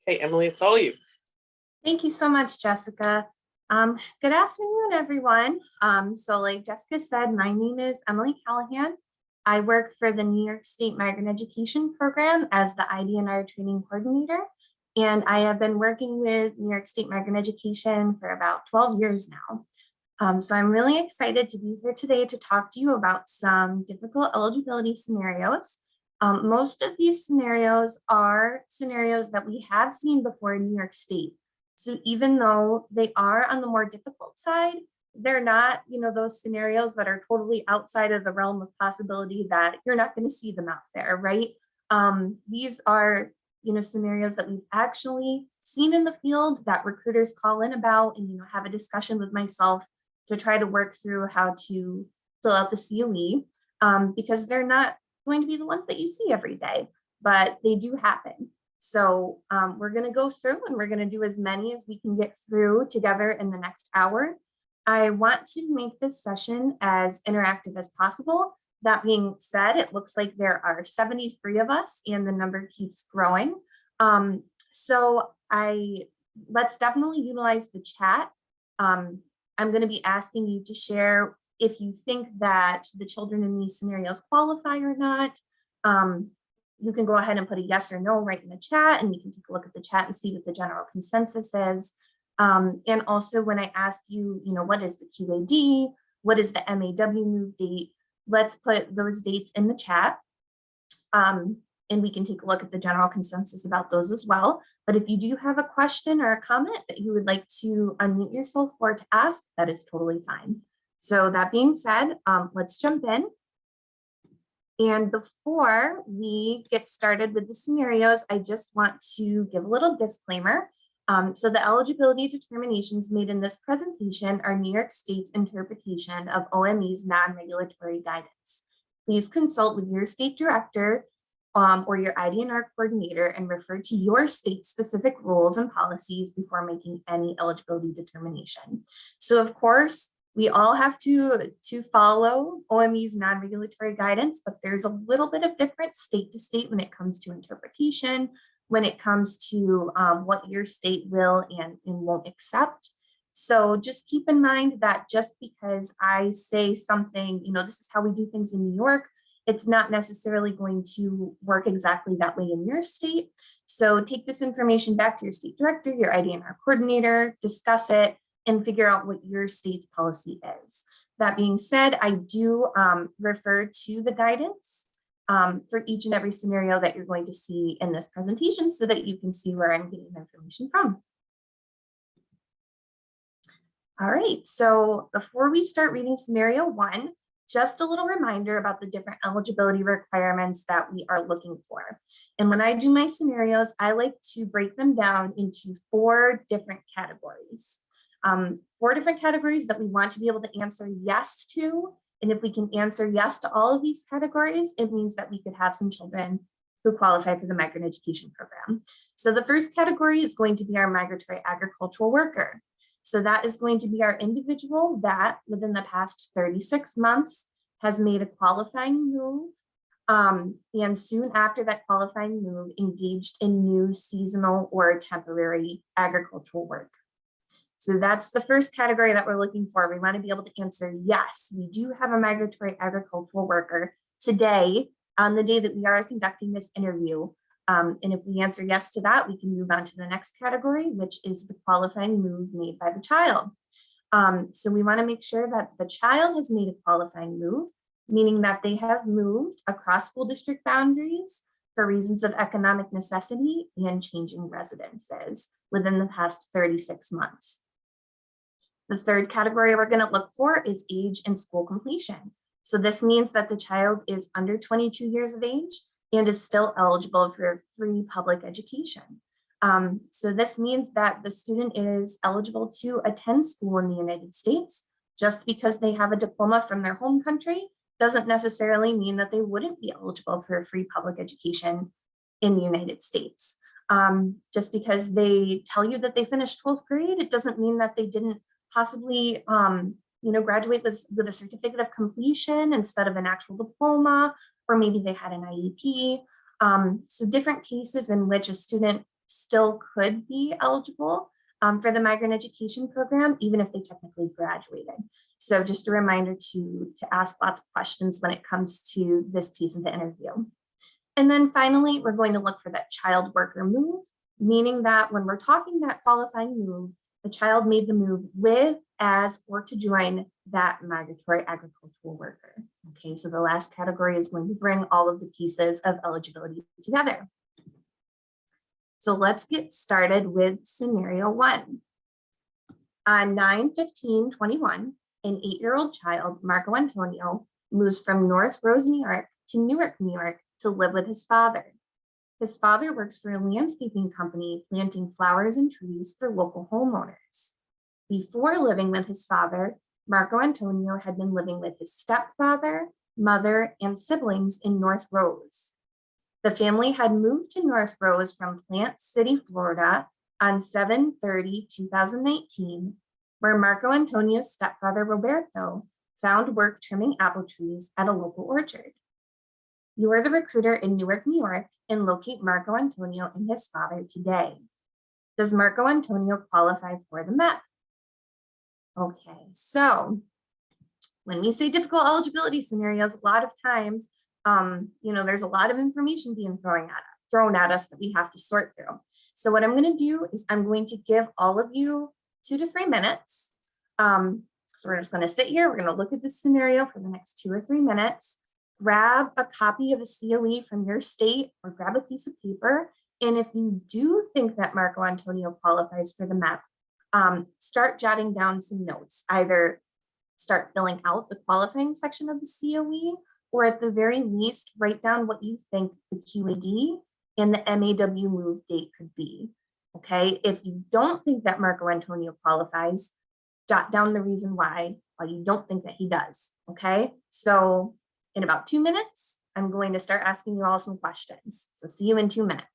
Okay, Emily, it's all you. Thank you so much, Jessica. Good afternoon, everyone. So like Jessica said, my name is Emily Callahan. I work for the New York State Migrant Education Program as the IDNR training coordinator. And I have been working with New York State Migrant Education for about 12 years now. So I'm really excited to be here today to talk to you about some difficult eligibility scenarios. Most of these scenarios are scenarios that we have seen before in New York State. So even though they are on the more difficult side, they're not, those scenarios that are totally outside of the realm of possibility that you're not going to see them out there, right? These are, scenarios that we've actually seen in the field that recruiters call in about and, have a discussion with myself to try to work through how to fill out the COE because they're not going to be the ones that you see every day, but they do happen. So we're going to go through and we're going to do as many as we can get through together in the next hour. I want to make this session as interactive as possible. That being said, it looks like there are 73 of us and the number keeps growing. Let's definitely utilize the chat. I'm going to be asking you to share if you think that the children in these scenarios qualify or not. You can go ahead and put a yes or no right in the chat, and we can take a look at the chat and see what the general consensus is. And also when I ask you, what is the QAD? What is the MAW move date? Let's put those dates in the chat. And we can take a look at the general consensus about those as well. But if you do have a question or a comment that you would like to unmute yourself for to ask, that is totally fine. So that being said, let's jump in. And before we get started with the scenarios, I just want to give a little disclaimer. So the eligibility determinations made in this presentation are New York State's interpretation of OME's non-regulatory guidance. Please consult with your state director or your IDNR coordinator and refer to your state-specific rules and policies before making any eligibility determination. So of course, we all have to follow OME's non-regulatory guidance, but there's a little bit of difference state to state when it comes to interpretation, when it comes to what your state will and won't accept. So just keep in mind that just because I say something, this is how we do things in New York, it's not necessarily going to work exactly that way in your state. So take this information back to your state director, your IDNR coordinator, discuss it, and figure out what your state's policy is. That being said, I do refer to the guidance for each and every scenario that you're going to see in this presentation so that you can see where I'm getting information from. All right, so before we start reading scenario 1, just a little reminder about the different eligibility requirements that we are looking for. And when I do my scenarios, I like to break them down into 4 different categories. 4 different categories that we want to be able to answer yes to. And if we can answer yes to all of these categories, it means that we could have some children who qualify for the migrant education program. So the first category is going to be our migratory agricultural worker. So that is going to be our individual that within the past 36 months has made a qualifying move and soon after that qualifying move engaged in new seasonal or temporary agricultural work. So that's the first category that we're looking for. We want to be able to answer yes, we do have a migratory agricultural worker today on the day that we are conducting this interview. And if we answer yes to that, we can move on to the next category, which is the qualifying move made by the child. So we want to make sure that the child has made a qualifying move, meaning that they have moved across school district boundaries for reasons of economic necessity and changing residences within the past 36 months. The third category we're going to look for is age and school completion. So this means that the child is under 22 years of age and is still eligible for free public education. So this means that the student is eligible to attend school in the United States. Just because they have a diploma from their home country doesn't necessarily mean that they wouldn't be eligible for a free public education in the United States. Just because they tell you that they finished 12th grade, it doesn't mean that they didn't possibly graduate with a certificate of completion instead of an actual diploma, or maybe they had an IEP. So different cases in which a student still could be eligible for the migrant education program, even if they technically graduated. So just a reminder to ask lots of questions when it comes to this piece of the interview. And then finally, we're going to look for that child worker move, meaning that when we're talking that qualifying move, the child made the move with, as, or to join that migratory agricultural worker. Okay, so the last category is going to bring all of the pieces of eligibility together. So let's get started with scenario 1. On 9/15/21, an 8-year-old child, Marco Antonio, moves from North Rose, New York to Newark, New York to live with his father. His father works for a landscaping company planting flowers and trees for local homeowners. Before living with his father, Marco Antonio had been living with his stepfather, mother, and siblings in North Rose. The family had moved to North Rose from Plant City, Florida on 7/30/2019, where Marco Antonio's stepfather, Roberto, found work trimming apple trees at a local orchard. You are the recruiter in Newark, New York, and locate Marco Antonio and his father today. Does Marco Antonio qualify for the MEP? Okay, so when we say difficult eligibility scenarios, a lot of times, there's a lot of information being thrown at us that we have to sort through. So what I'm going to do is I'm going to give all of you 2 to 3 minutes. So we're just going to sit here. We're going to look at this scenario for the next 2 or 3 minutes. Grab a copy of a COE from your state or grab a piece of paper. And if you do think that Marco Antonio qualifies for the MEP, start jotting down some notes. Either start filling out the qualifying section of the COE, or at the very least, write down what you think the QAD and the MAW move date could be. Okay, if you don't think that Marco Antonio qualifies, jot down the reason why you don't think that he does. Okay, so in about 2 minutes, I'm going to start asking you all some questions. So see you in 2 minutes.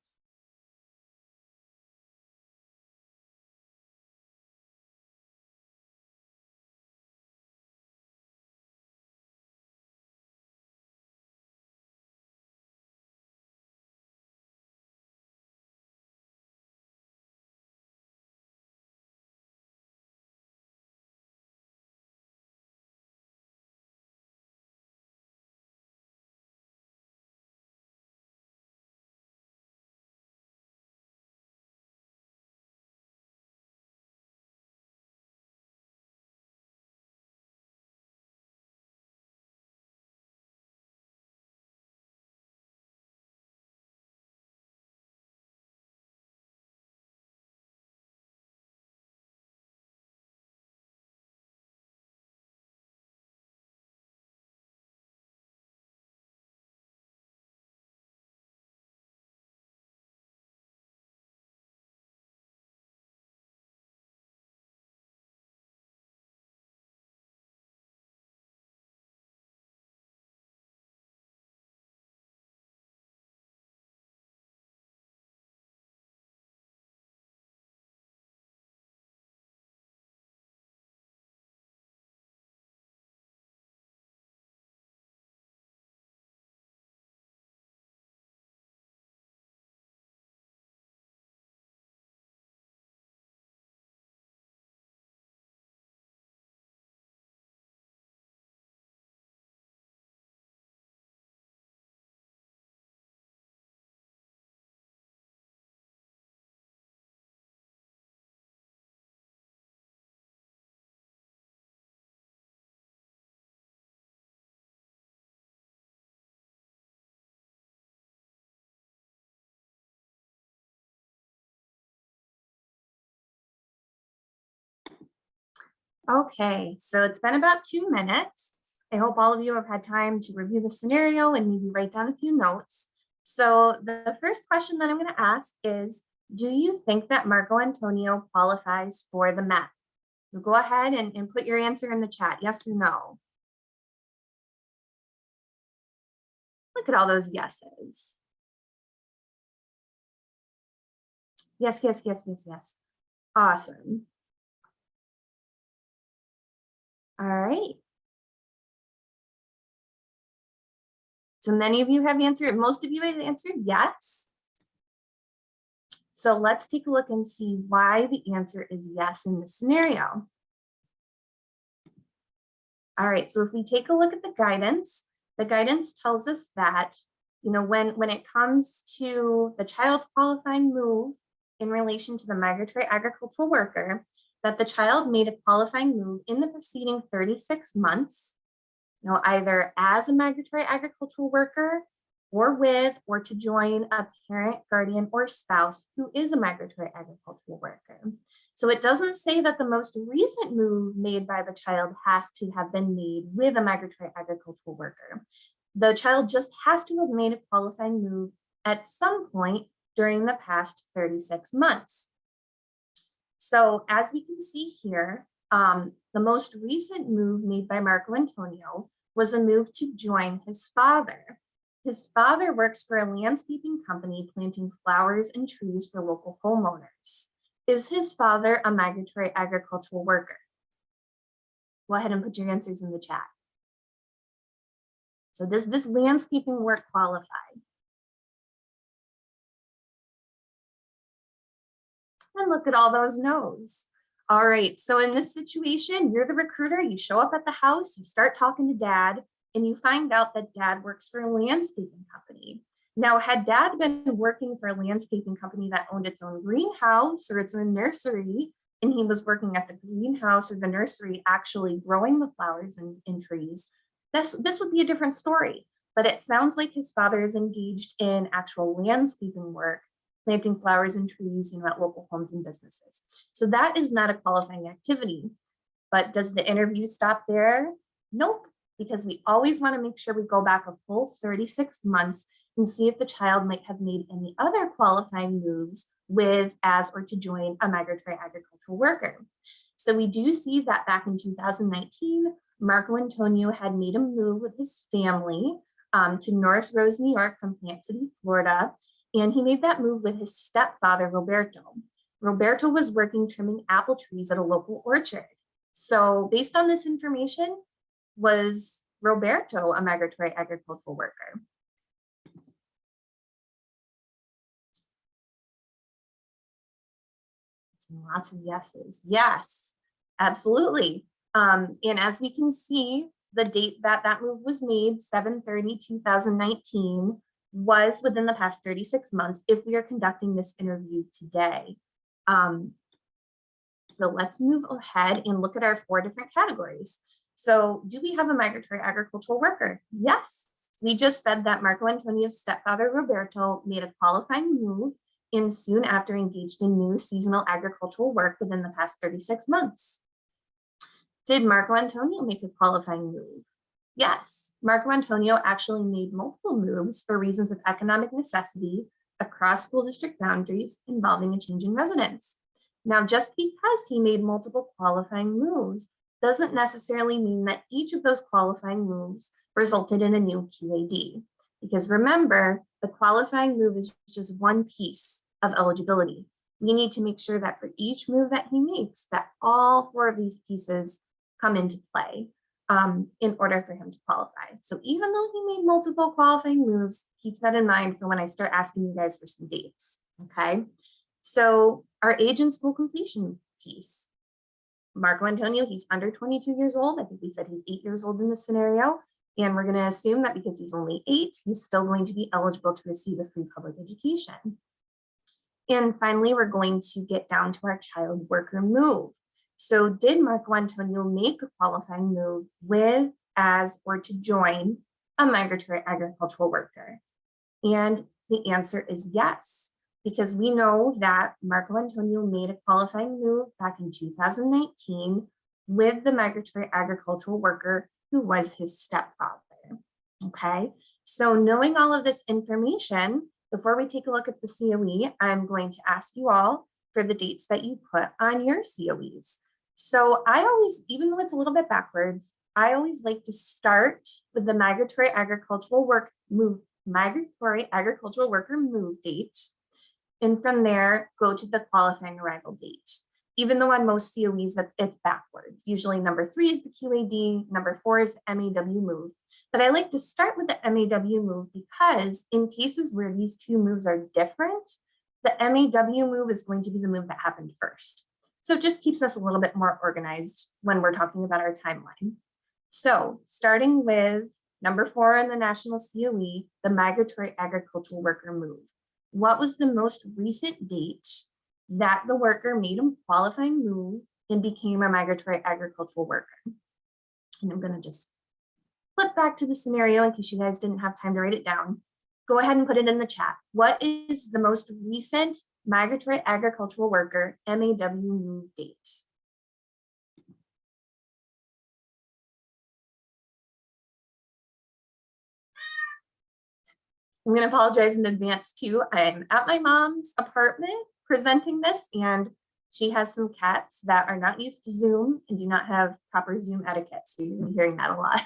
Okay, so it's been about 2 minutes. I hope all of you have had time to review the scenario and maybe write down a few notes. So the first question that I'm going to ask is, do you think that Marco Antonio qualifies for the MEP? So go ahead and put your answer in the chat, yes or no. Look at all those yeses. Yes, yes, yes, yes, yes. Awesome. All right. So many of you have answered, most of you have answered yes. So let's take a look and see why the answer is yes in this scenario. All right, so if we take a look at the guidance tells us that, when it comes to the child's qualifying move in relation to the migratory agricultural worker, that the child made a qualifying move in the preceding 36 months, either as a migratory agricultural worker or with or to join a parent, guardian, or spouse who is a migratory agricultural worker. So it doesn't say that the most recent move made by the child has to have been made with a migratory agricultural worker. The child just has to have made a qualifying move at some point during the past 36 months. So as we can see here, the most recent move made by Marco Antonio was a move to join his father. His father works for a landscaping company planting flowers and trees for local homeowners. Is his father a migratory agricultural worker? Go ahead and put your answers in the chat. So does this landscaping work qualify? And look at all those no's. All right, so in this situation, you're the recruiter, you show up at the house, you start talking to dad, and you find out that dad works for a landscaping company. Now, had dad been working for a landscaping company that owned its own greenhouse or its own nursery, and he was working at the greenhouse or the nursery actually growing the flowers and trees, this would be a different story. But it sounds like his father is engaged in actual landscaping work, planting flowers and trees, at local homes and businesses. So that is not a qualifying activity. But does the interview stop there? Nope, because we always want to make sure we go back a full 36 months and see if the child might have made any other qualifying moves with, as, or to join a migratory agricultural worker. So we do see that back in 2019, Marco Antonio had made a move with his family to North Rose, New York from Plant City, Florida. And he made that move with his stepfather, Roberto. Roberto was working trimming apple trees at a local orchard. So based on this information, was Roberto a migratory agricultural worker? Lots of yeses. Yes, absolutely. And as we can see, the date that that move was made, 7/30/2019, was within the past 36 months if we are conducting this interview today. So let's move ahead and look at our 4 different categories. So do we have a migratory agricultural worker? Yes. We just said that Marco Antonio's stepfather, Roberto, made a qualifying move and soon after engaged in new seasonal agricultural work within the past 36 months. Did Marco Antonio make a qualifying move? Yes, Marco Antonio actually made multiple moves for reasons of economic necessity across school district boundaries involving a change in residence. Now, just because he made multiple qualifying moves doesn't necessarily mean that each of those qualifying moves resulted in a new QAD. Because remember, the qualifying move is just one piece of eligibility. We need to make sure that for each move that he makes, that all 4 of these pieces come into play in order for him to qualify. So even though he made multiple qualifying moves, keep that in mind for when I start asking you guys for some dates, okay? So our age and school completion piece. Marco Antonio, he's under 22 years old. I think we said he's 8 years old in this scenario. And we're going to assume that because he's only 8, he's still going to be eligible to receive a free public education. And finally, we're going to get down to our child worker move. So did Marco Antonio make a qualifying move with, as, or to join a migratory agricultural worker? And the answer is yes, because we know that Marco Antonio made a qualifying move back in 2019 with the migratory agricultural worker who was his stepfather. Okay, so knowing all of this information, before we take a look at the COE, I'm going to ask you all for the dates that you put on your COEs. So I always, even though it's a little bit backwards, I always like to start with the migratory agricultural worker move date. And from there, go to the qualifying arrival date. Even though on most COEs it's backwards. Usually number 3 is the QAD, number 4 is the MAW move. But I like to start with the MAW move because in cases where these 2 moves are different, the MAW move is going to be the move that happened first. So it just keeps us a little bit more organized when we're talking about our timeline. So starting with number 4 in the national COE, the migratory agricultural worker move. What was the most recent date that the worker made a qualifying move and became a migratory agricultural worker? And I'm going to just flip back to the scenario in case you guys didn't have time to write it down. Go ahead and put it in the chat. What is the most recent migratory agricultural worker MAW move date? I'm going to apologize in advance too. I'm at my mom's apartment presenting this, and she has some cats that are not used to Zoom and do not have proper Zoom etiquette. So you're hearing that a lot.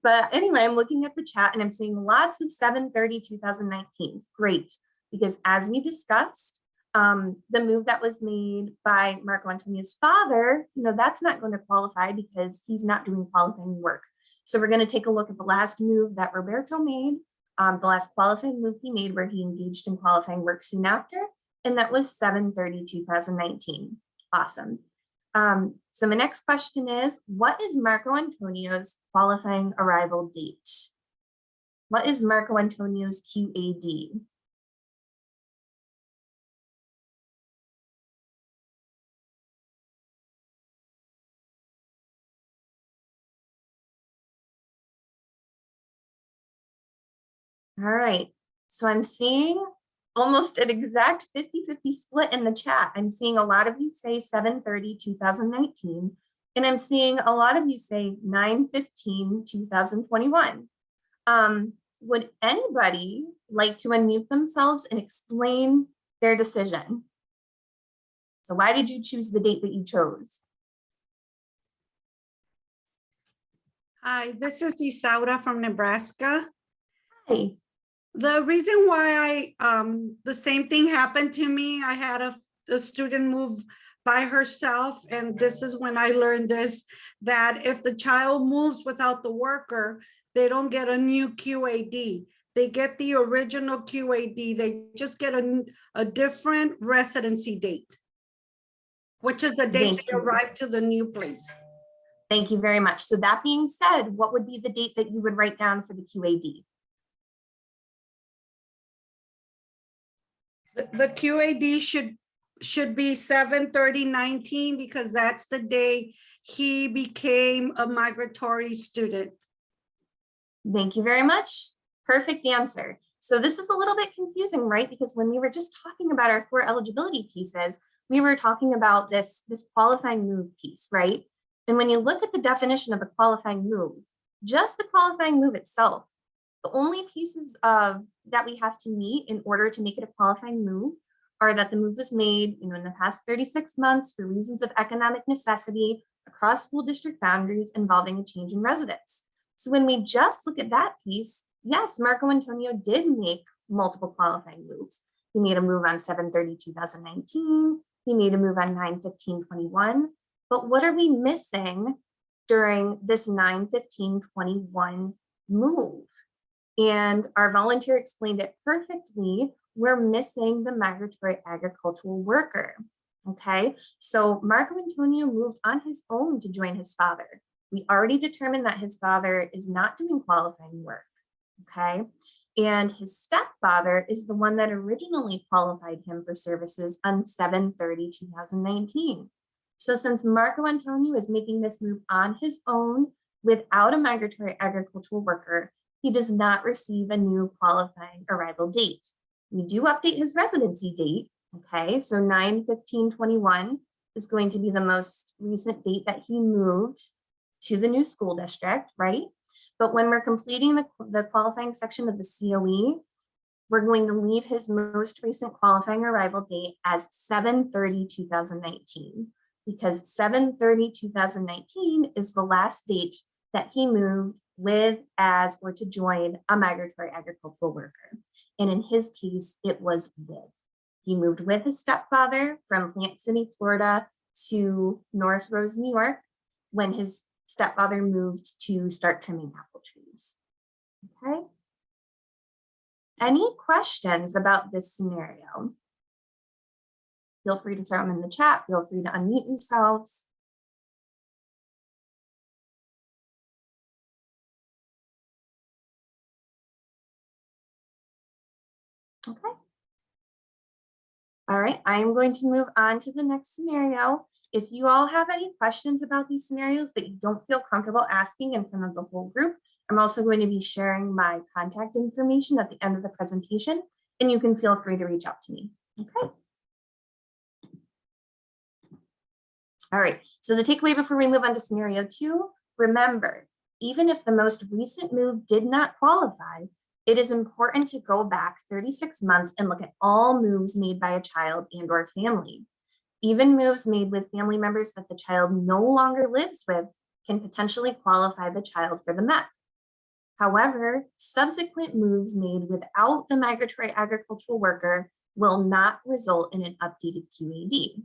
But anyway, I'm looking at the chat and I'm seeing lots of 7/30/2019. Great, because as we discussed, the move that was made by Marco Antonio's father, that's not going to qualify because he's not doing qualifying work. So we're going to take a look at the last move that Roberto made, the last qualifying move he made where he engaged in qualifying work soon after, and that was 7/30/2019. Awesome. So my next question is, what is Marco Antonio's qualifying arrival date? What is Marco Antonio's QAD? All right, so I'm seeing almost an exact 50-50 split in the chat. I'm seeing a lot of you say 7/30/2019, and I'm seeing a lot of you say 9/15/2021. Would anybody like to unmute themselves and explain their decision? So why did you choose the date that you chose? Hi, this is Isaura from Nebraska. Hey. The reason why the same thing happened to me, I had a student move by herself, and this is when I learned this, that if the child moves without the worker, they don't get a new QAD. They get the original QAD. They just get a different residency date, which is the date they arrive to the new place. Thank you very much. So that being said, what would be the date that you would write down for the QAD? The QAD should be 7/30/19 because that's the day he became a migratory student. Thank you very much. Perfect answer. So this is a little bit confusing, right? Because when we were just talking about our 4 eligibility pieces, we were talking about this qualifying move piece, right? And when you look at the definition of a qualifying move, just the qualifying move itself, the only pieces that we have to meet in order to make it a qualifying move are that the move was made in the past 36 months for reasons of economic necessity across school district boundaries involving a change in residence. So when we just look at that piece, yes, Marco Antonio did make multiple qualifying moves. He made a move on 7/30/2019. He made a move on 9/15/21. But what are we missing during this 9/15/21 move? And our volunteer explained it perfectly. We're missing the migratory agricultural worker. Okay, so Marco Antonio moved on his own to join his father. We already determined that his father is not doing qualifying work. Okay, and his stepfather is the one that originally qualified him for services on 7/30/2019. So since Marco Antonio is making this move on his own without a migratory agricultural worker, he does not receive a new qualifying arrival date. We do update his residency date, okay? So 9/15/21 is going to be the most recent date that he moved to the new school district, right? But when we're completing the qualifying section of the COE, we're going to leave his most recent qualifying arrival date as 7/30/2019, because 7/30/2019 is the last date that he moved with, as, or to join a migratory agricultural worker. And in his case, it was with. He moved with his stepfather from Plant City, Florida to North Rose, New York, when his stepfather moved to start trimming apple trees. Okay. Any questions about this scenario? Feel free to throw them in the chat. Feel free to unmute yourselves. Okay. All right, I'm going to move on to the next scenario. If you all have any questions about these scenarios that you don't feel comfortable asking in front of the whole group, I'm also going to be sharing my contact information at the end of the presentation, and you can feel free to reach out to me. Okay. All right, so the takeaway before we move on to scenario 2, remember, even if the most recent move did not qualify, it is important to go back 36 months and look at all moves made by a child and or family. Even moves made with family members that the child no longer lives with can potentially qualify the child for the MEP. However, subsequent moves made without the migratory agricultural worker will not result in an updated QAD.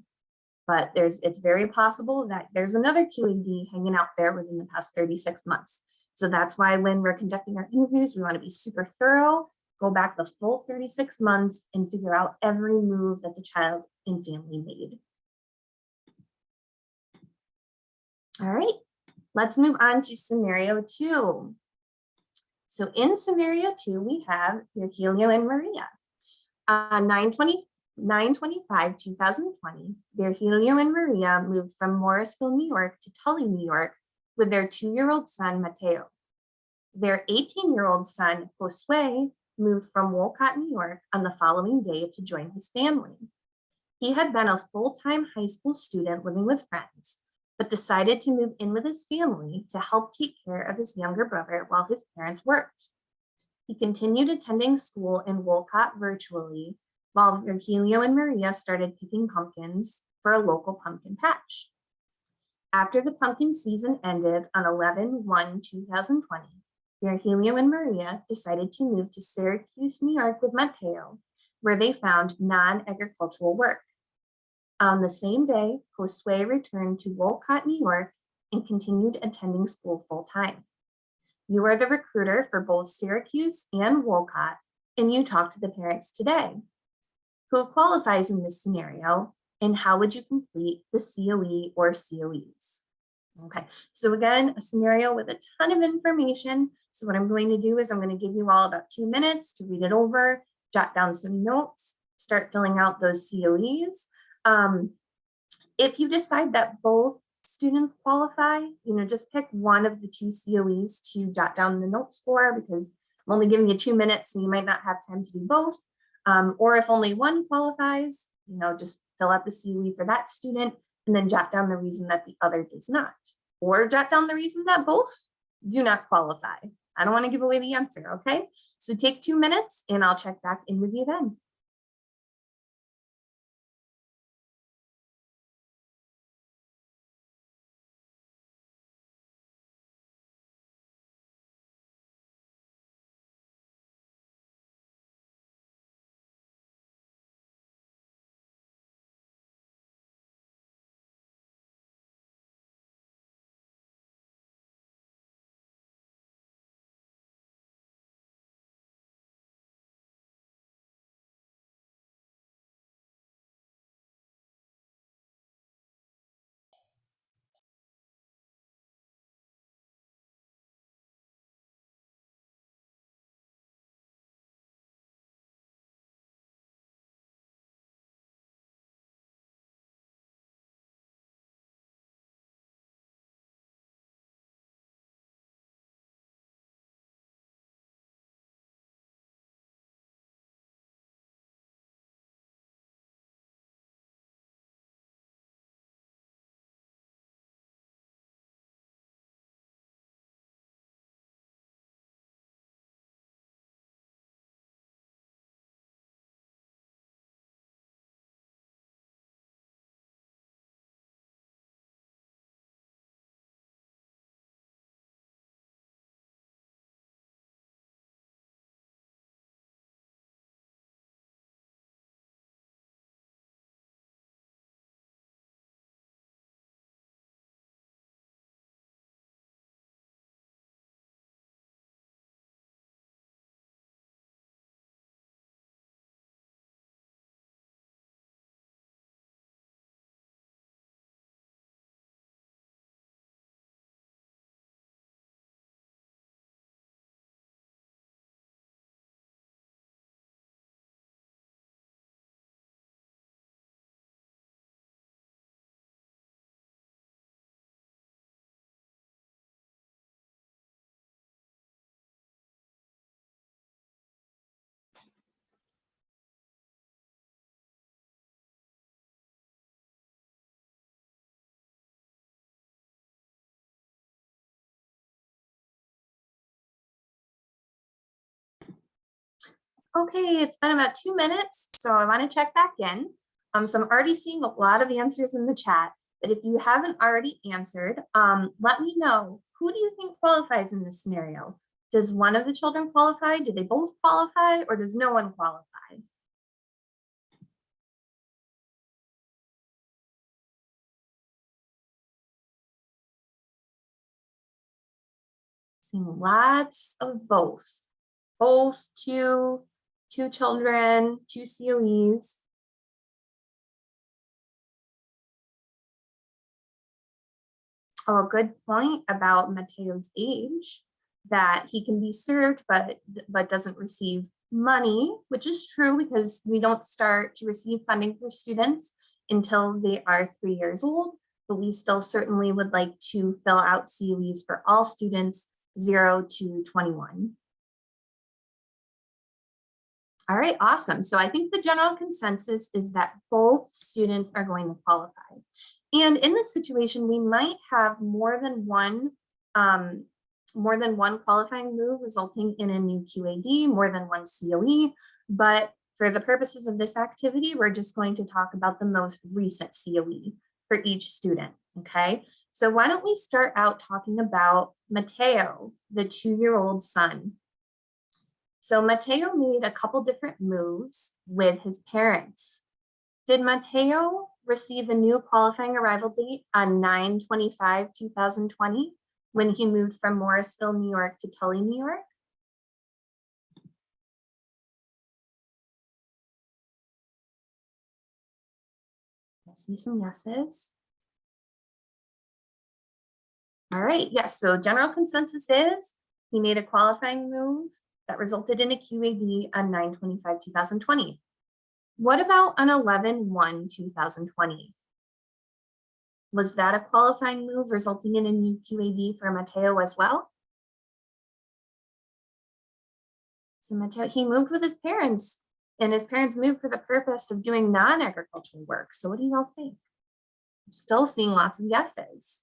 But it's very possible that there's another QAD hanging out there within the past 36 months. So that's why when we're conducting our interviews, we want to be super thorough, go back the full 36 months and figure out every move that the child and family made. All right, let's move on to scenario 2. So in scenario 2, we have your Helio and Maria. 9/25/2020, their Helio and Maria moved from Morrisville, New York to Tully, New York with their 2-year-old son, Mateo. Their 18-year-old son, Josue, moved from Wolcott, New York on the following day to join his family. He had been a full-time high school student living with friends, but decided to move in with his family to help take care of his younger brother while his parents worked. He continued attending school in Wolcott virtually, while Helio and Maria started picking pumpkins for a local pumpkin patch. After the pumpkin season ended on 11/1/2020, Helio and Maria decided to move to Syracuse, New York with Mateo, where they found non-agricultural work. On the same day, Josue returned to Wolcott, New York, and continued attending school full-time. You are the recruiter for both Syracuse and Wolcott, and you talk to the parents today. Who qualifies in this scenario, and how would you complete the COE or COEs? Okay, so again, a scenario with a ton of information. So what I'm going to do is I'm going to give you all about 2 minutes to read it over, jot down some notes, start filling out those COEs. If you decide that both students qualify, just pick one of the 2 COEs to jot down the notes for, because I'm only giving you 2 minutes, so you might not have time to do both. Or if only one qualifies, just fill out the COE for that student and then jot down the reason that the other does not, or jot down the reason that both do not qualify. I don't want to give away the answer, okay? So take 2 minutes and I'll check back in with you then. Okay, it's been about 2 minutes, so I want to check back in. So I'm already seeing a lot of answers in the chat, but if you haven't already answered, let me know, who do you think qualifies in this scenario? Does one of the children qualify? Do they both qualify, or does no one qualify? Seeing lots of both. Both, two children, two COEs. Oh, a good point about Mateo's age, that he can be served but doesn't receive money, which is true because we don't start to receive funding for students until they are 3 years old, but we still certainly would like to fill out COEs for all students 0 to 21. All right, awesome. So I think the general consensus is that both students are going to qualify. And in this situation, we might have more than one qualifying move resulting in a new QAD, more than one COE. But for the purposes of this activity, we're just going to talk about the most recent COE for each student, okay? So why don't we start out talking about Mateo, the 2-year-old son. So Mateo made a couple different moves with his parents. Did Mateo receive a new qualifying arrival date on 9/25/2020 when he moved from Morrisville, New York to Tully, New York? Let's see some yeses. All right, yes, so general consensus is he made a qualifying move that resulted in a QAD on 9/25/2020. What about on 11/1/2020? Was that a qualifying move resulting in a new QAD for Mateo as well? So Mateo, he moved with his parents, and his parents moved for the purpose of doing non-agricultural work. So what do you all think? I'm still seeing lots of yeses.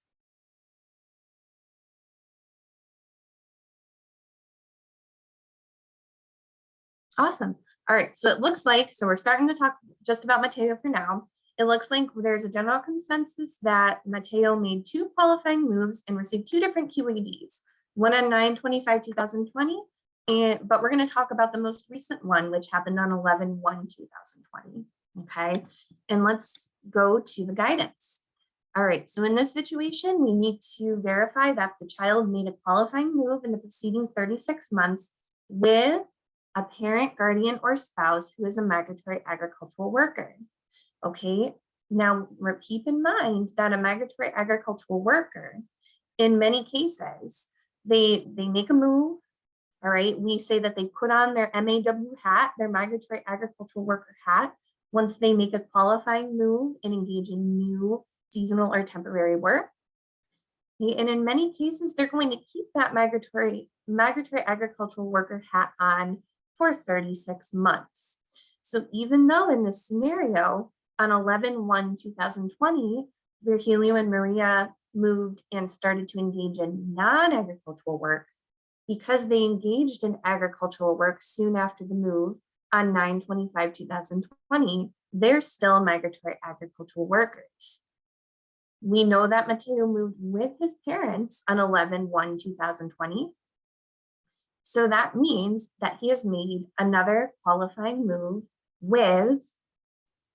Awesome. All right, so it looks like, so we're starting to talk just about Mateo for now. It looks like there's a general consensus that Mateo made 2 qualifying moves and received 2 different QADs, one on 9/25/2020, but we're going to talk about the most recent one, which happened on 11/1/2020. Okay, and let's go to the guidance. All right, so in this situation, we need to verify that the child made a qualifying move in the preceding 36 months with a parent, guardian, or spouse who is a migratory agricultural worker. Okay, now keep in mind that a migratory agricultural worker, in many cases, they make a move. All right, we say that they put on their MAW hat, their migratory agricultural worker hat, once they make a qualifying move and engage in new seasonal or temporary work. Okay, and in many cases, they're going to keep that migratory agricultural worker hat on for 36 months. So even though in this scenario, on 11/1/2020, Helio and Maria moved and started to engage in non-agricultural work, because they engaged in agricultural work soon after the move on 9/25/2020, they're still migratory agricultural workers. We know that Mateo moved with his parents on 11/1/2020. So that means that he has made another qualifying move with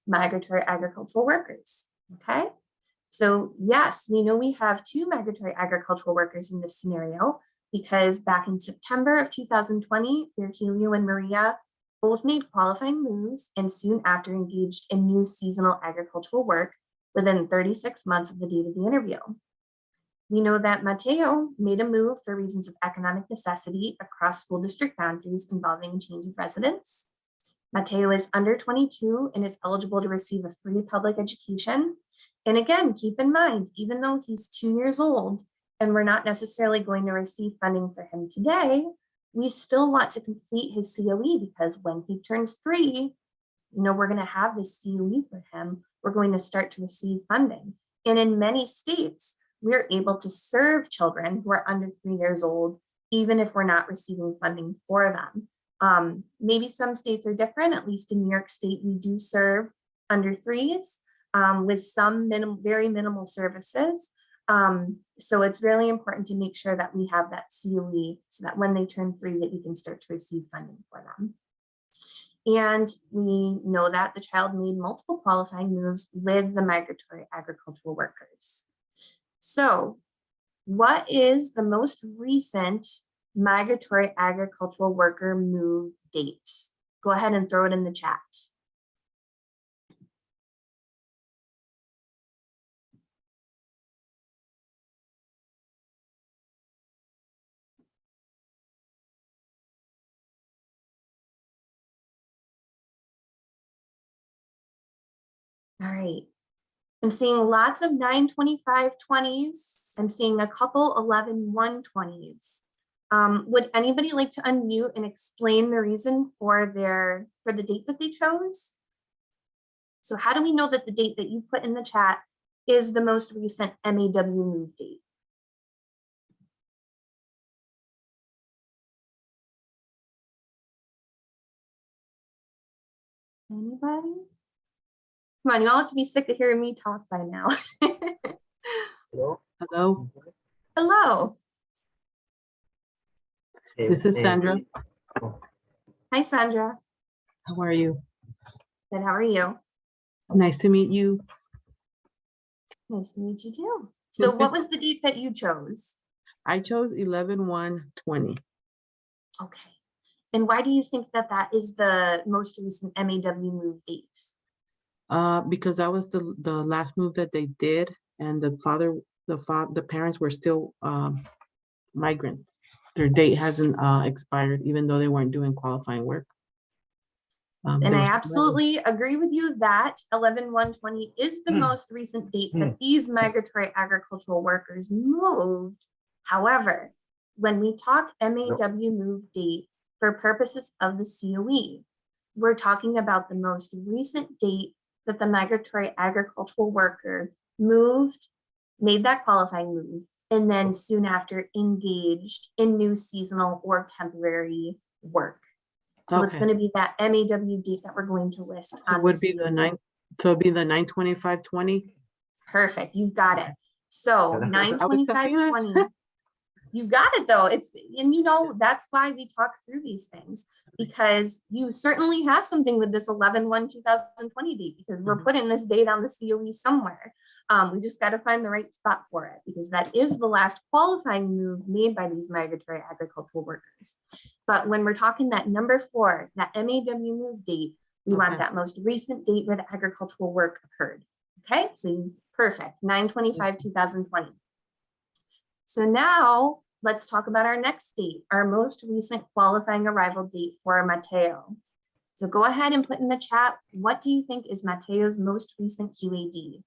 migratory agricultural workers, okay? So yes, we know we have 2 migratory agricultural workers in this scenario because back in September of 2020, Helio and Maria both made qualifying moves and soon after engaged in new seasonal agricultural work within 36 months of the date of the interview. We know that Mateo made a move for reasons of economic necessity across school district boundaries involving a change of residence. Mateo is under 22 and is eligible to receive a free public education. And again, keep in mind, even though he's 2 years old and we're not necessarily going to receive funding for him today, we still want to complete his COE because when he turns 3, we're going to have this COE for him. We're going to start to receive funding. And in many states, we're able to serve children who are under 3 years old, even if we're not receiving funding for them. Maybe some states are different. At least in New York State, we do serve under threes with some very minimal services. So it's really important to make sure that we have that COE so that when they turn 3 that you can start to receive funding for them. And we know that the child made multiple qualifying moves with the migratory agricultural workers. So what is the most recent migratory agricultural worker move date? Go ahead and throw it in the chat. All right. I'm seeing lots of 9/25/20s. I'm seeing a couple 11/1/20s. Would anybody like to unmute and explain the reason for the date that they chose? So how do we know that the date that you put in the chat is the most recent MAW move date? Anybody? Come on, you all have to be sick of hearing me talk by now. Hello. Hello, Hello. this is Sandra. Hi, Sandra. How are you? Good, how are you? Nice to meet you. Nice to meet you too. So what was the date that you chose? I chose 11/1/20. Okay. And why do you think that that is the most recent MAW move date? Because that was the last move that they did, and the parents were still migrants. Their date hasn't expired, even though they weren't doing qualifying work. And they I were still absolutely agree with you that 11/1/20 is the most recent date that these migratory agricultural workers moved. However, when we talk MAW move date for purposes of the COE, we're talking about the most recent date that the migratory agricultural worker moved, made that qualifying move, and then soon after engaged in new seasonal or temporary work. So it's Okay. going to be that MAW date that we're going to list So on it would be COE. the 9. So it'd be the 9/25/20. Perfect, you've got it. So I was confused. 9/25/20. You got it though. And you know, that's why we talk through these things, because you certainly have something with this 11/1/2020 date, because we're putting this date on the COE somewhere. We just got to find the right spot for it, because that is the last qualifying move made by these migratory agricultural workers. But when we're talking that number 4, that MAW move date, we want that most recent date where the agricultural work occurred. Okay, so perfect, 9/25/2020. So now let's talk about our next date, our most recent qualifying arrival date for Mateo. So go ahead and put in the chat, what do you think is Mateo's most recent QAD?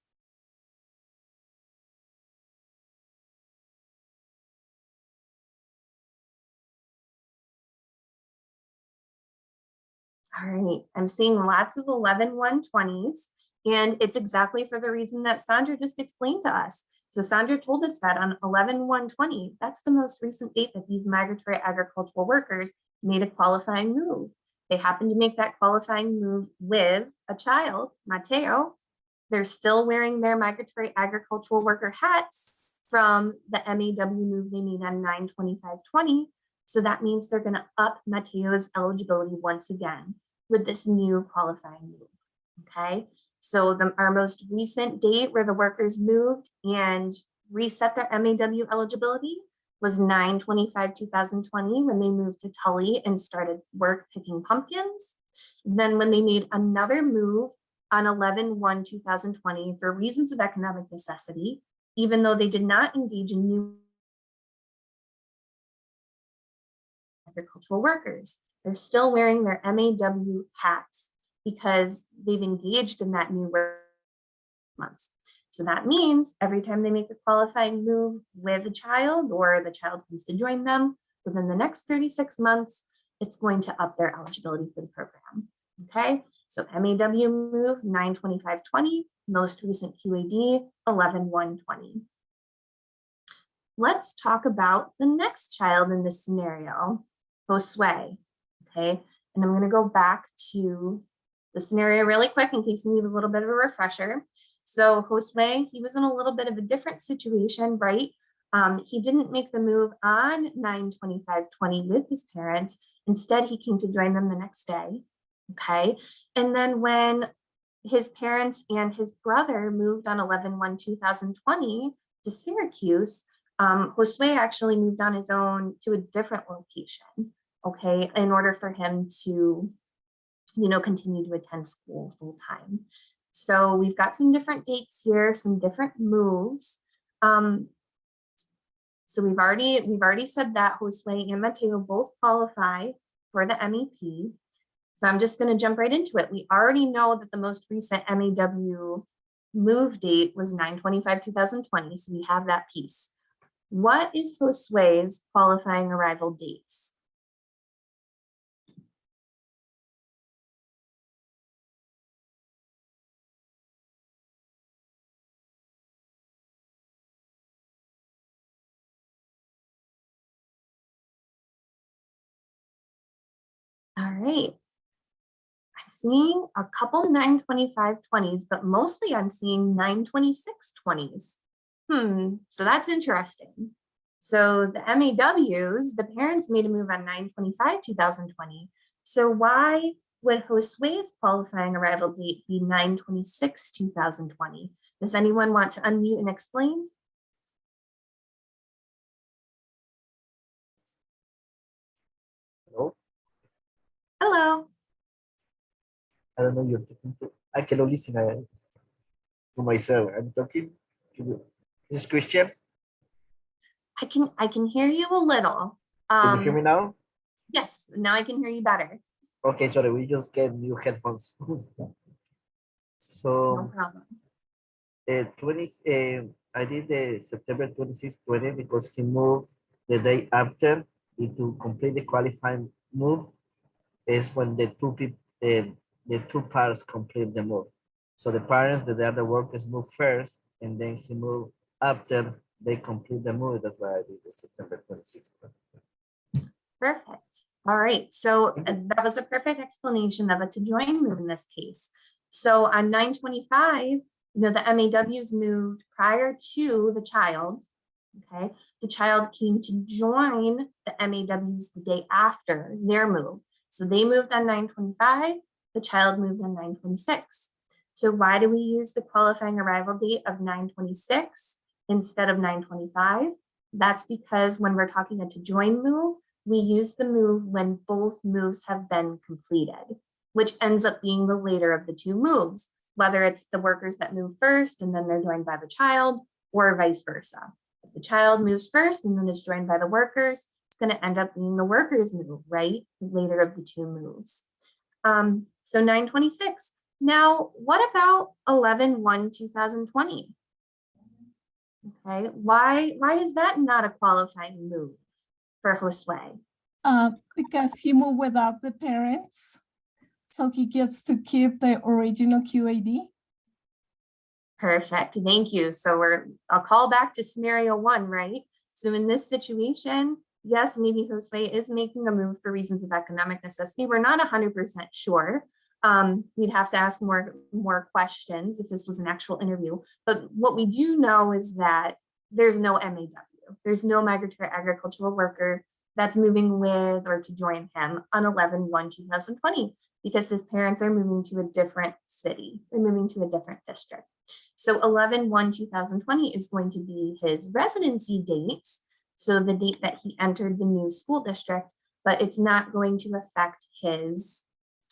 All right, I'm seeing lots of 11/1/20s, and it's exactly for the reason that Sandra just explained to us. So Sandra told us that on 11/1/20, that's the most recent date that these migratory agricultural workers made a qualifying move. They happened to make that qualifying move with a child, Mateo. They're still wearing their migratory agricultural worker hats from the MAW move they made on 9/25/20. So that means they're going to up Mateo's eligibility once again with this new qualifying move. Okay, so our most recent date where the workers moved and reset their MAW eligibility was 9/25/2020, when they moved to Tully and started work picking pumpkins. Then when they made another move on 11/1/2020 for reasons of economic necessity, even though they did not engage in new agricultural workers, they're still wearing their MAW hats because they've engaged in that new work months. So that means every time they make a qualifying move with a child, or the child comes to join them within the next 36 months, it's going to up their eligibility for the program. Okay, so MAW move 9/25/20, most recent QAD 11/1/20. Let's talk about the next child in this scenario, Josue. okay? And I'm gonna go back to the scenario really quick in case you need a little bit of a refresher. So Josue, he was in a little bit of a different situation, right? He didn't make the move on 9/25/20 with his parents. Instead, he came to join them the next day, okay? And then when his parents and his brother moved on 11/1/2020 to Syracuse, Josue actually moved on his own to a different location, okay, in order for him to, continue to attend school full time. So we've got some different dates here, some different moves. So we've already said that Josue and Mateo both qualify for the MEP. So I'm just going to jump right into it. We already know that the most recent MAW move date was 9/25/2020. So we have that piece. What is Josue's qualifying arrival dates? All right. I'm seeing a couple 9/25/20s, but mostly I'm seeing 9/26/20s. So that's interesting. So the MAWs, the parents made a move on 9/25/2020. So why would Josue's qualifying arrival date be 9/26/2020? Does anyone want to unmute and explain? Hello? Hello. I don't know you're talking to. I cannot listen to myself. I'm talking to you. This is Christian. I can hear you a little. Can you hear me now? Yes, now I can hear you better. Okay, sorry, we just get new headphones. No So problem. 20 I did the September 26, 20 because he moved the day after it to complete the qualifying move is when the two parents complete the move. So the parents, the other workers move first and then he moved after they complete the move. That's why I did the September 26th. Perfect. All right. So that was a perfect explanation of a to join move in this case. So on 9/25, the MAWs moved prior to the child. Okay. The child came to join the MAWs the day after their move. So they moved on 9/25, the child moved on 9/26. So why do we use the qualifying arrival date of 9/26 instead of 9/25? That's because when we're talking a to join move, we use the move when both moves have been completed, which ends up being the later of the two moves, whether it's the workers that move first and then they're joined by the child, or vice versa. If the child moves first and then is joined by the workers, it's going to end up being the workers move, right? Later of the two moves. So 9/26. Now, what about 11/1/2020? Okay, why is that not a qualifying move for Josue? Because he moved without the parents, so he gets to keep the original QAD. Perfect, thank you. So I'll call back to scenario one, right? So in this situation, yes, maybe Josue is making a move for reasons of economic necessity. We're not 100% sure. We'd have to ask more questions if this was an actual interview. But what we do know is that there's no MAW. There's no migratory agricultural worker that's moving with or to join him on 11/1/2020 because his parents are moving to a different city. They're moving to a different district. So 11/1/2020 is going to be his residency date. So the date that he entered the new school district, but it's not going to affect his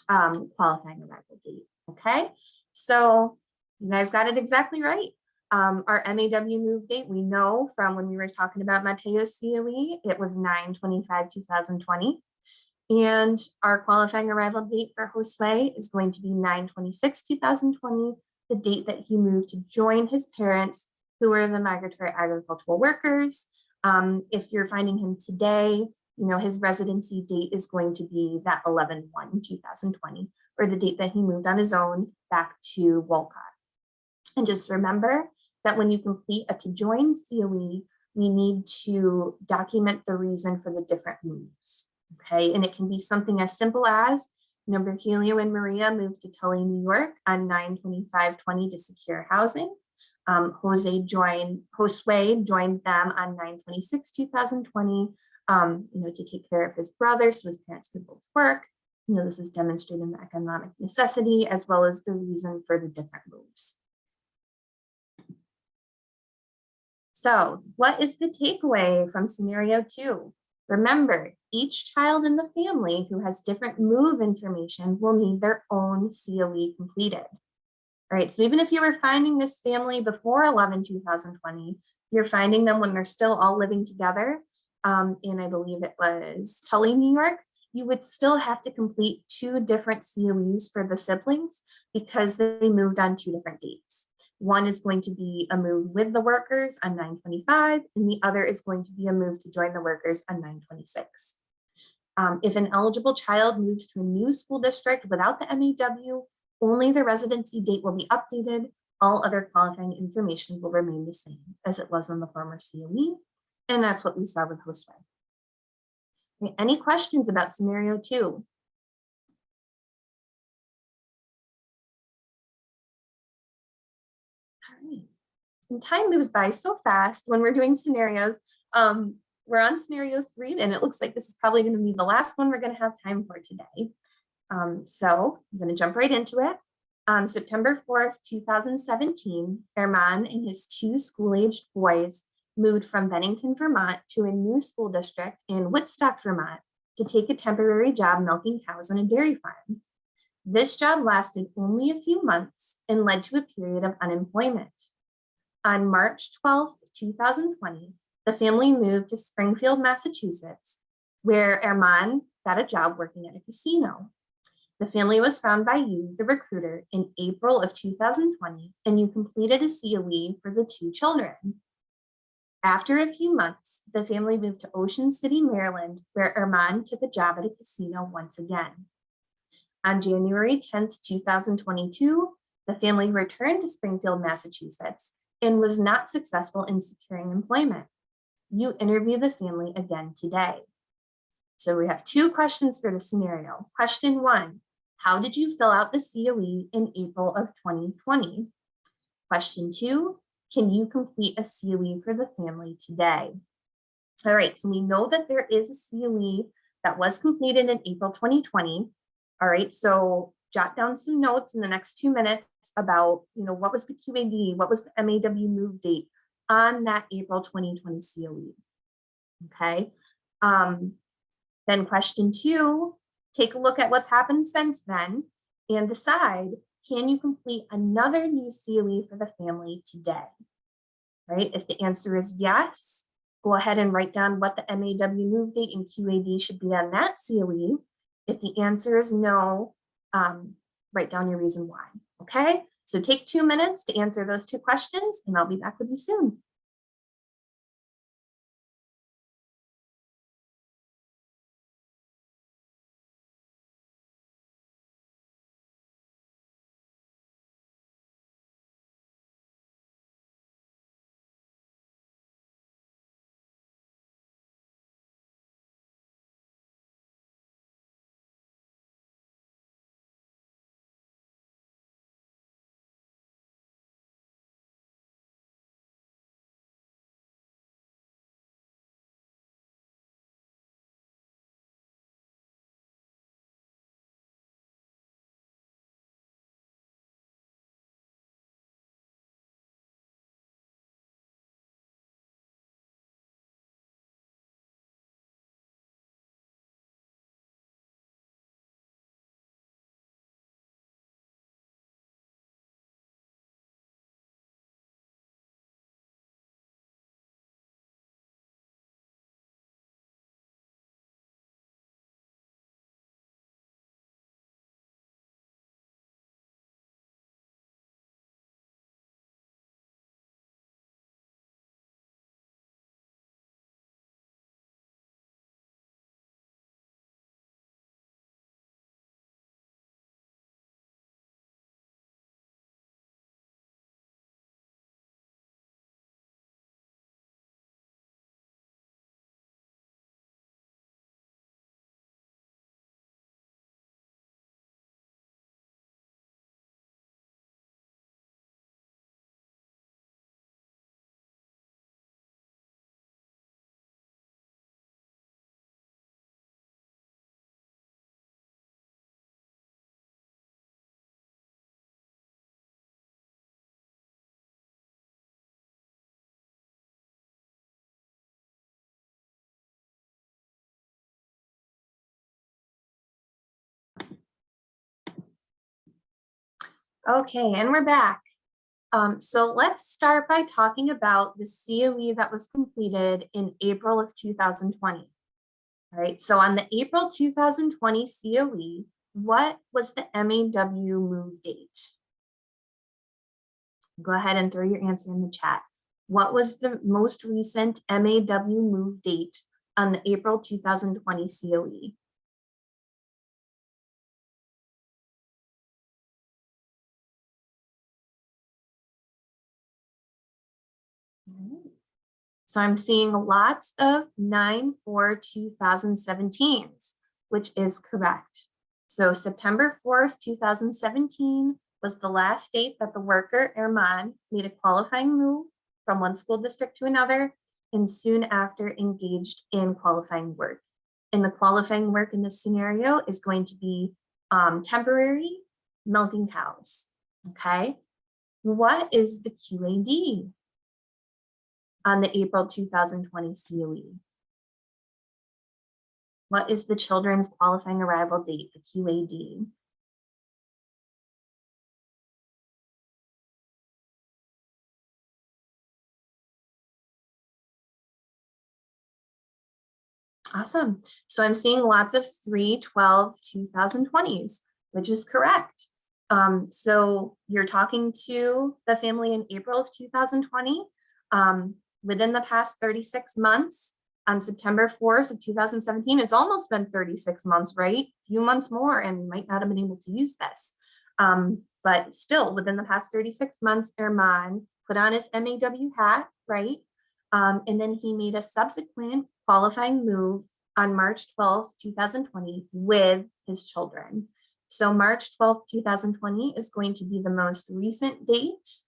qualifying arrival date. Okay, so you guys got it exactly right. Our MAW move date, we know from when we were talking about Mateo's COE, it was 9/25/2020. And our qualifying arrival date for Josue is going to be 9/26/2020, the date that he moved to join his parents, who are the migratory agricultural workers. If you're finding him today, his residency date is going to be that 11/1/2020, or the date that he moved on his own back to Wolcott. And just remember that when you complete a to join COE, we need to document the reason for the different moves. Okay, and it can be something as simple as number Helio and Maria moved to Tully, New York on 9/25/20 to secure housing. Josue joined them on 9/26/2020, to take care of his brother so his parents could both work. This is demonstrating the economic necessity as well as the reason for the different moves. So what is the takeaway from scenario 2? Remember, each child in the family who has different move information will need their own COE completed. All right, so even if you were finding this family before 11/2020, you're finding them when they're still all living together, and I believe it was Tully, New York, you would still have to complete 2 different COEs for the siblings because they moved on 2 different dates. One is going to be a move with the workers on 9/25, and the other is going to be a move to join the workers on 9/26. If an eligible child moves to a new school district without the MAW, only the residency date will be updated. All other qualifying information will remain the same as it was on the former COE, and that's what we saw with Josue. Any questions about scenario 2? All right. And time moves by so fast when we're doing scenarios. We're on scenario 3, and it looks like this is probably going to be the last one we're going to have time for today. So I'm going to jump right into it. On September 4th, 2017, Herman and his 2 school-aged boys moved from Bennington, Vermont to a new school district in Woodstock, Vermont to take a temporary job milking cows on a dairy farm. This job lasted only a few months and led to a period of unemployment. On March 12th, 2020, the family moved to Springfield, Massachusetts, where Herman got a job working at a casino. The family was found by you, the recruiter, in April of 2020, and you completed a COE for the 2 children. After a few months, the family moved to Ocean City, Maryland, where Herman took a job at a casino once again. On January 10th, 2022, the family returned to Springfield, Massachusetts, and was not successful in securing employment. You interview the family again today. So we have 2 questions for the scenario. Question 1, how did you fill out the COE in April of 2020? Question 2, can you complete a COE for the family today? All right, so we know that there is a COE that was completed in April 2020. All right, so jot down some notes in the next 2 minutes about, what was the QAD, what was the MAW move date on that April 2020 COE. Okay. Then question 2, take a look at what's happened since then and decide, can you complete another new COE for the family today? Right? If the answer is yes, go ahead and write down what the MAW move date and QAD should be on that COE. If the answer is no, write down your reason why. Okay? So take 2 minutes to answer those 2 questions, and I'll be back with you soon. Okay, and we're back. So let's start by talking about the COE that was completed in April of 2020. All right, so on the April 2020 COE, what was the MAW move date? Go ahead and throw your answer in the chat. What was the most recent MAW move date on the April 2020 COE? So I'm seeing lots of 9/4/2017s, which is correct. So September 4th, 2017 was the last date that the worker, Herman, made a qualifying move from one school district to another, and soon after engaged in qualifying work. And the qualifying work in this scenario is going to be temporary milking cows, okay? What is the QAD on the April 2020 COE? What is the children's qualifying arrival date, the QAD? Awesome. So I'm seeing lots of 3/12/2020s, which is correct. So you're talking to the family in April of 2020. Within the past 36 months, on September 4th of 2017, it's almost been 36 months, right? A few months more, and we might not have been able to use this. But still, within the past 36 months, Herman put on his MAW hat, right? And then he made a subsequent qualifying move on March 12th, 2020 with his children. So March 12th, 2020 is going to be the most recent date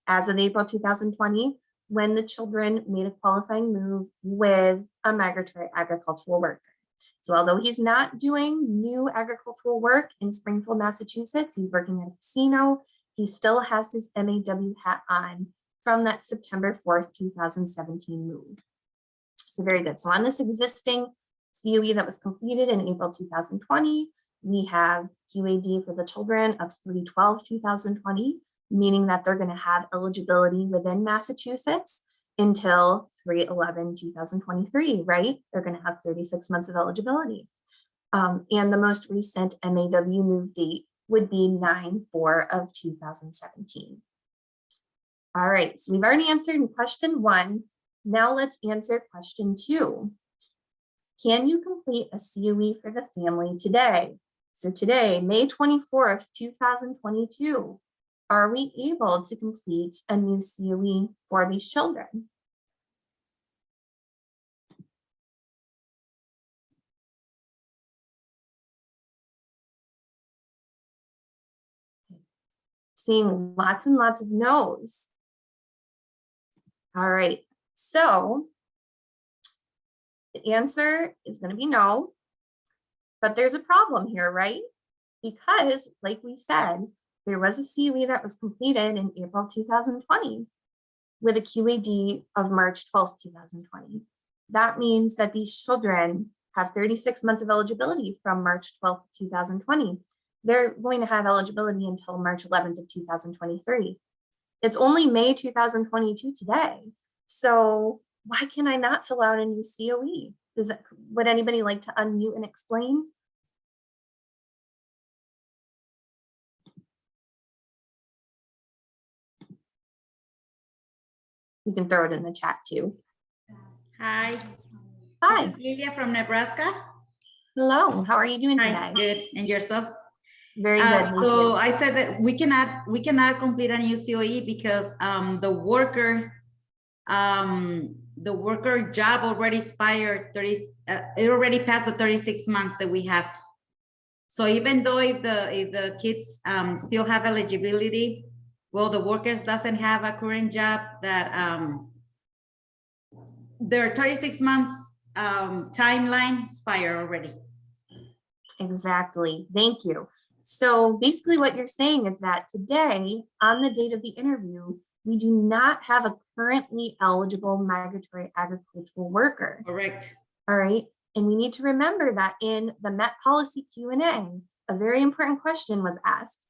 as of April 2020 when the children made a qualifying move with a migratory agricultural worker. So although he's not doing new agricultural work in Springfield, Massachusetts, he's working at a casino, he still has his MAW hat on from that September 4th, 2017 move. So very good. So on this existing COE that was completed in April 2020, we have QAD for the children of 3/12/2020, meaning that they're going to have eligibility within Massachusetts until 3/11/2023, right? They're going to have 36 months of eligibility. And the most recent MAW move date would be 9/4/2017. All right, so we've already answered question 1. Now let's answer question 2. Can you complete a COE for the family today? So today, May 24th, 2022, are we able to complete a new COE for these children? Seeing lots and lots of no's. All right, so the answer is going to be no, but there's a problem here, right? Because like we said, there was a COE that was completed in April 2020 with a QAD of March 12th, 2020. That means that these children have 36 months of eligibility from March 12th, 2020. They're going to have eligibility until March 11th of 2023. It's only May 2022 today. So why can I not fill out a new COE? Would anybody like to unmute and explain? You can throw it in the chat too. Hi. Hi. This is Lilia from Nebraska. Hello. How are you doing today? Hi, good. And yourself? Very good. So I said that we cannot complete a new COE because the worker job already expired it already passed the 36 months that we have. So even though if the kids still have eligibility, well, the workers doesn't have a current job that their 36 months timeline expire already. Exactly. Thank you. So basically what you're saying is that today, on the date of the interview, we do not have a currently eligible migratory agricultural worker. Correct. All right. And we need to remember that in the Met Policy Q&A, a very important question was asked.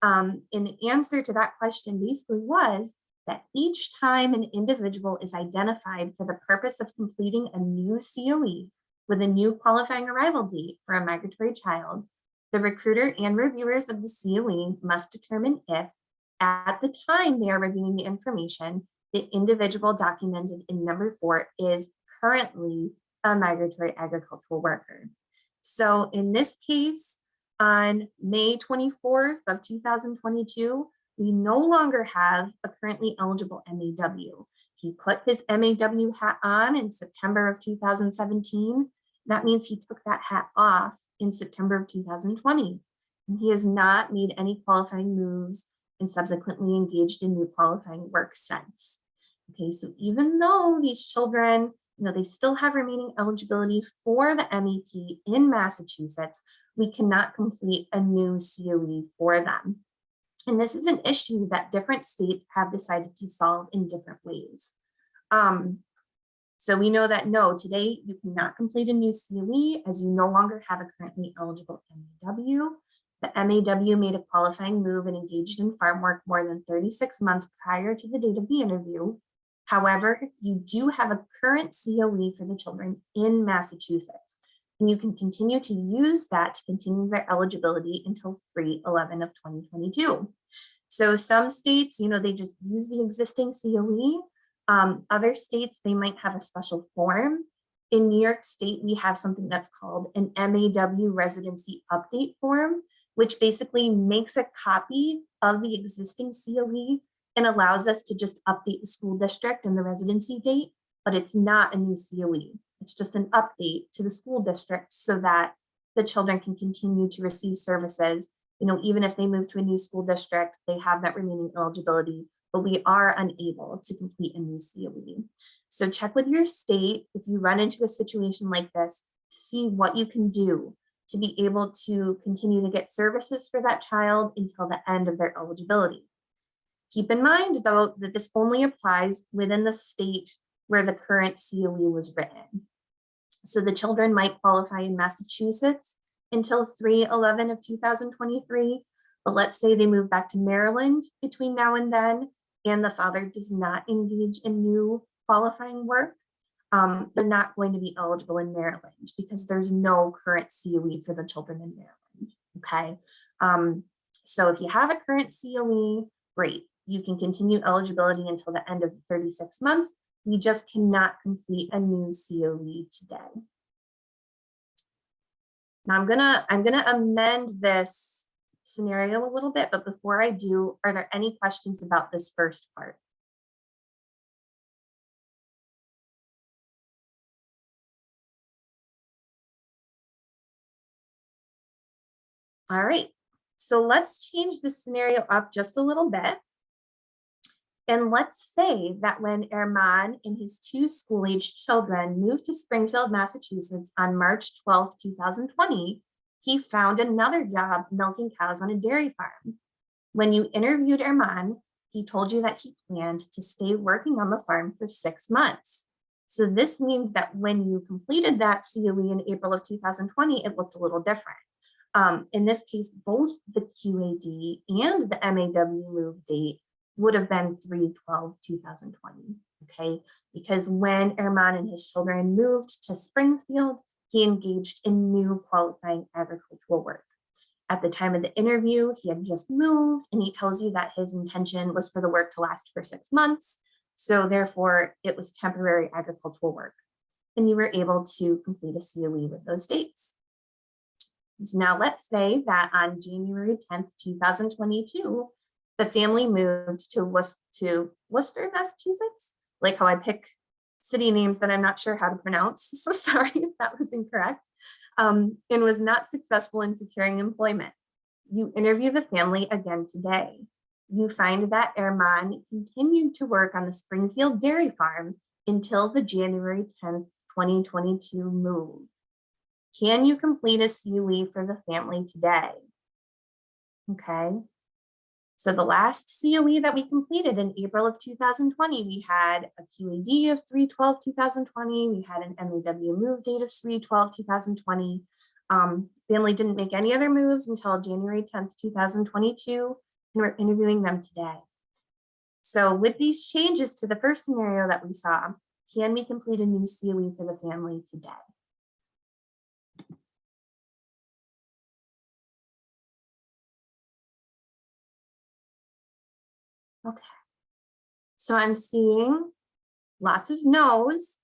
And the answer to that question basically was that each time an individual is identified for the purpose of completing a new COE with a new qualifying arrival date for a migratory child, the recruiter and reviewers of the COE must determine if, at the time they are reviewing the information, the individual documented in number 4 is currently a migratory agricultural worker. So in this case, on May 24th of 2022, we no longer have a currently eligible MAW. He put his MAW hat on in September of 2017. That means he took that hat off in September of 2020. And he has not made any qualifying moves and subsequently engaged in new qualifying work since. Okay, so even though these children, they still have remaining eligibility for the MEP in Massachusetts, we cannot complete a new COE for them. And this is an issue that different states have decided to solve in different ways. So we know that no, today you cannot complete a new COE as you no longer have a currently eligible MAW. The MAW made a qualifying move and engaged in farm work more than 36 months prior to the date of the interview. However, you do have a current COE for the children in Massachusetts, and you can continue to use that to continue their eligibility until 3/11 of 2022. So some states, they just use the existing COE. Other states, they might have a special form. In New York State, we have something that's called an MAW residency update form, which basically makes a copy of the existing COE and allows us to just update the school district and the residency date, but it's not a new COE. It's just an update to the school district so that the children can continue to receive services. Even if they move to a new school district, they have that remaining eligibility, but we are unable to complete a new COE. So check with your state if you run into a situation like this to see what you can do to be able to continue to get services for that child until the end of their eligibility. Keep in mind, though, that this only applies within the state where the current COE was written. So the children might qualify in Massachusetts until 3/11 of 2023, but let's say they move back to Maryland between now and then, and the father does not engage in new qualifying work, they're not going to be eligible in Maryland because there's no current COE for the children in Maryland, okay? So if you have a current COE, great. You can continue eligibility until the end of 36 months. You just cannot complete a new COE today. Now I'm gonna amend this scenario a little bit, but before I do, are there any questions about this first part? All right, so let's change the scenario up just a little bit. And let's say that when Herman and his 2 school-aged children moved to Springfield, Massachusetts on March 12, 2020, he found another job milking cows on a dairy farm. When you interviewed Herman, he told you that he planned to stay working on the farm for 6 months. So this means that when you completed that COE in April of 2020, it looked a little different. In this case, both the QAD and the MAW move date would have been 3/12/2020, okay? Because when Herman and his children moved to Springfield, he engaged in new qualifying agricultural work. At the time of the interview, he had just moved, and he tells you that his intention was for the work to last for 6 months. So therefore, it was temporary agricultural work. And you were able to complete a COE with those dates. So now let's say that on January 10th, 2022, the family moved to Worcester, Massachusetts, like how I pick city names that I'm not sure how to pronounce. So sorry if that was incorrect, and was not successful in securing employment. You interview the family again today. You find that Herman continued to work on the Springfield dairy farm until the January 10th, 2022 move. Can you complete a COE for the family today? Okay. So the last COE that we completed in April of 2020, we had a QAD of 3/12/2020. We had an MAW move date of 3/12/2020. Family didn't make any other moves until January 10th, 2022. and we're interviewing them today. So with these changes to the first scenario that we saw, can we complete a new COE for the family today? Okay. So I'm seeing lots of no's.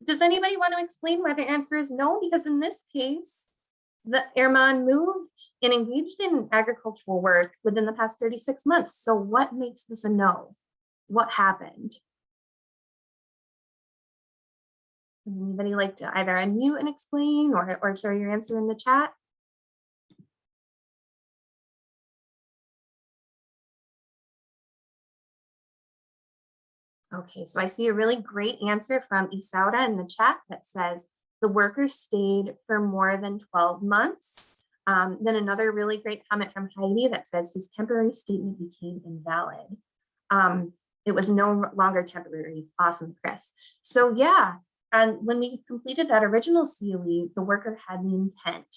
Does anybody want to explain why the answer is no? Because in this case, the Herman moved and engaged in agricultural work within the past 36 months. So what makes this a no? What happened? Anybody like to either unmute and explain or share your answer in the chat? Okay, so I see a really great answer from Isaura in the chat that says the worker stayed for more than 12 months. Then another really great comment from Heidi that says his temporary statement became invalid. It was no longer temporary. Awesome, Chris. So yeah, and when we completed that original COE, the worker had the intent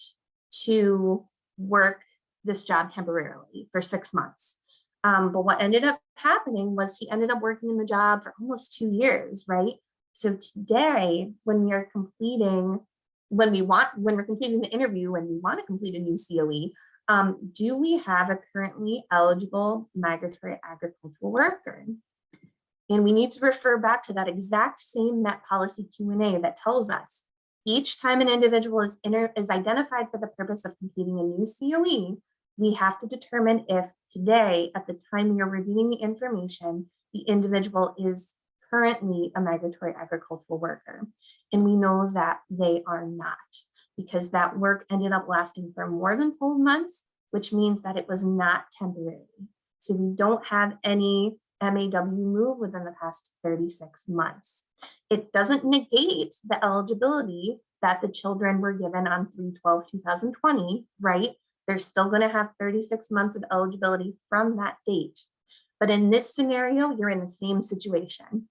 to work this job temporarily for 6 months. But what ended up happening was he ended up working in the job for almost 2 years, right? So today, when we're completing the interview, when we want to complete a new COE, do we have a currently eligible migratory agricultural worker? And we need to refer back to that exact same Met Policy Q&A that tells us each time an individual is identified for the purpose of completing a new COE, we have to determine if today, at the time we are reviewing the information, the individual is currently a migratory agricultural worker. And we know that they are not, because that work ended up lasting for more than 12 months, which means that it was not temporary. So we don't have any MAW move within the past 36 months. It doesn't negate the eligibility that the children were given on 3/12/2020, right? They're still going to have 36 months of eligibility from that date. But in this scenario, you're in the same situation.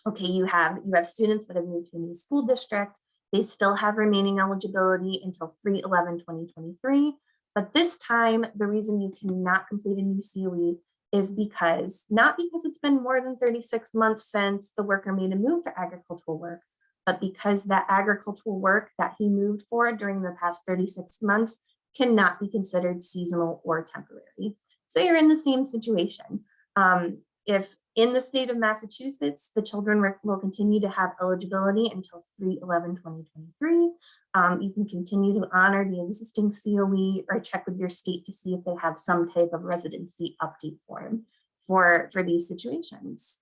Okay, you have students that have moved to a new school district. They still have remaining eligibility until 3/11/2023. But this time, the reason you cannot complete a new COE is not because it's been more than 36 months since the worker made a move for agricultural work, but because that agricultural work that he moved for during the past 36 months cannot be considered seasonal or temporary. So you're in the same situation. If in the state of Massachusetts, the children will continue to have eligibility until 3/11/2023. You can continue to honor the existing COE or check with your state to see if they have some type of residency update form for these situations.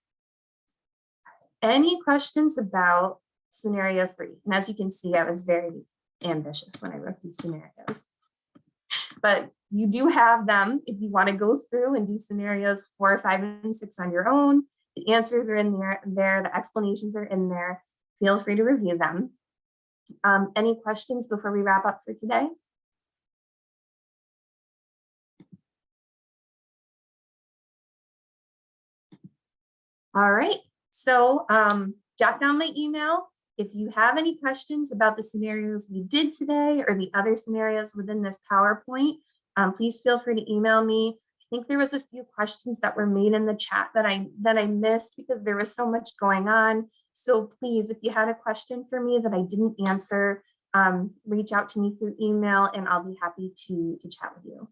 Any questions about scenario 3? And as you can see, I was very ambitious when I wrote these scenarios. But you do have them if you want to go through and do scenarios 4, 5, and 6 on your own. The answers are in there, the explanations are in there. Feel free to review them. Any questions before we wrap up for today? All right, so jot down my email. If you have any questions about the scenarios we did today or the other scenarios within this PowerPoint, please feel free to email me. I think there was a few questions that were made in the chat that I missed because there was so much going on. So please, if you had a question for me that I didn't answer, reach out to me through email and I'll be happy to chat with you.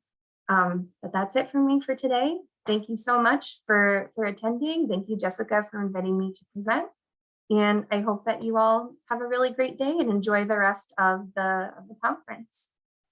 But that's it for me for today. Thank you so much for attending. Thank you, Jessica, for inviting me to present. And I hope that you all have a really great day and enjoy the rest of the conference.